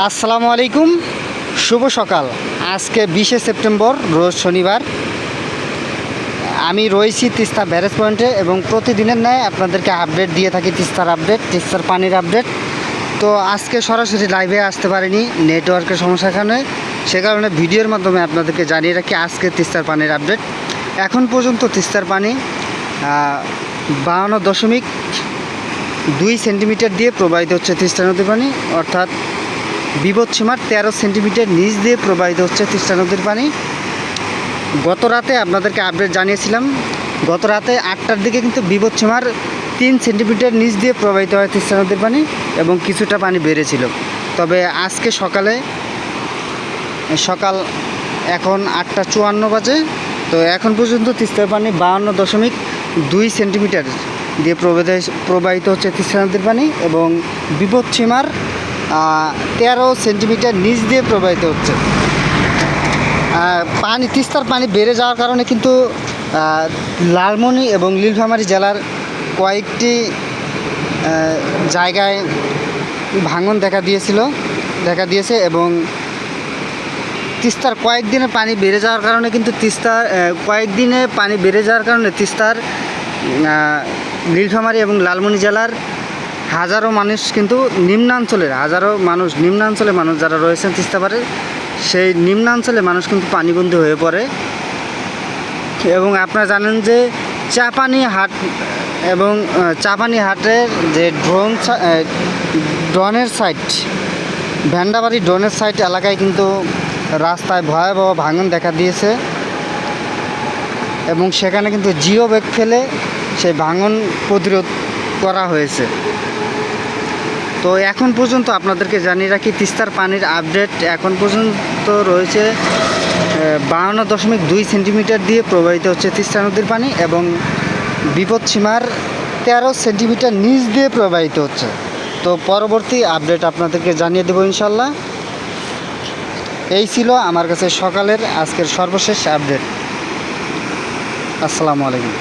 আসসালামু আলাইকুম, শুভ সকাল। আজকে 20শে সেপ্টেম্বর, রোজ শনিবার। আমি রয়েছি তিস্তা ব্যারেজ পয়েন্টে এবং প্রতিদিনের ন্যায় আপনাদেরকে আপডেট দিয়ে থাকি, তিস্তার আপডেট, তিস্তার পানির আপডেট। তো আজকে সরাসরি লাইভে আসতে পারিনি, নেটওয়ার্কের সমস্যার কারণে। সে কারণে ভিডিওর মাধ্যমে আপনাদেরকে জানিয়ে রাখি আজকে তিস্তার পানির আপডেট। এখন পর্যন্ত তিস্তার পানি 52.2 সেন্টিমিটার দিয়ে প্রবাহিত হচ্ছে তিস্তা নদীর পানি, অর্থাৎ বিপদসীমার 13 সেন্টিমিটার নিচ দিয়ে প্রবাহিত হচ্ছে তিস্তা নদীর পানি। গত রাতে আপনাদেরকে আপডেট জানিয়েছিলাম, গত রাতে 8টার দিকে কিন্তু বিপদসীমার 3 সেন্টিমিটার নিচ দিয়ে প্রবাহিত হয় তিস্তা নদীর পানি এবং কিছুটা পানি বেড়েছিল। তবে আজকে সকাল এখন 8টা 54 বাজে। তো এখন পর্যন্ত তিস্তার পানি 52.2 সেন্টিমিটার দিয়ে প্রবাহিত হচ্ছে তিস্তা নদীর পানি এবং বিপদসীমার 13 সেন্টিমিটার নিচ দিয়ে প্রবাহিত হচ্ছে পানি। তিস্তার পানি বেড়ে যাওয়ার কারণে কিন্তু লালমনি এবং নীলফামারী জেলার কয়েকটি জায়গায় ভাঙন দেখা দিয়েছে এবং তিস্তার কয়েকদিনে পানি বেড়ে যাওয়ার কারণে কিন্তু তিস্তার নীলফামারী এবং লালমনি জেলার হাজারো মানুষ কিন্তু নিম্নাঞ্চলে মানুষ যারা রয়েছেন তিস্তাপাড়ে, সেই নিম্নাঞ্চলে মানুষ কিন্তু পানিবন্দী হয়ে পড়ে। এবং আপনারা জানেন যে চাপানিহাটের যে ড্রোনের সাইট, ভ্যান্ডাবাড়ি ড্রোনের সাইট এলাকায় কিন্তু রাস্তায় ভয়াবহ ভাঙন দেখা দিয়েছে এবং সেখানে কিন্তু জিও ব্যাগ ফেলে সেই ভাঙন প্রতিরোধ করা হয়েছে। তো এখন পর্যন্ত আপনাদেরকে জানিয়ে রাখি তিস্তার পানির আপডেট এখন পর্যন্ত রয়েছে 52.2 সেন্টিমিটার দিয়ে প্রবাহিত হচ্ছে তিস্তা নদীর পানি এবং বিপদসীমার 13 সেন্টিমিটার নিচ দিয়ে প্রবাহিত হচ্ছে। তো পরবর্তী আপডেট আপনাদেরকে জানিয়ে দেবো ইনশাল্লাহ। এই ছিল আমার কাছে সকালের আজকের সর্বশেষ আপডেট। আসসালামু আলাইকুম।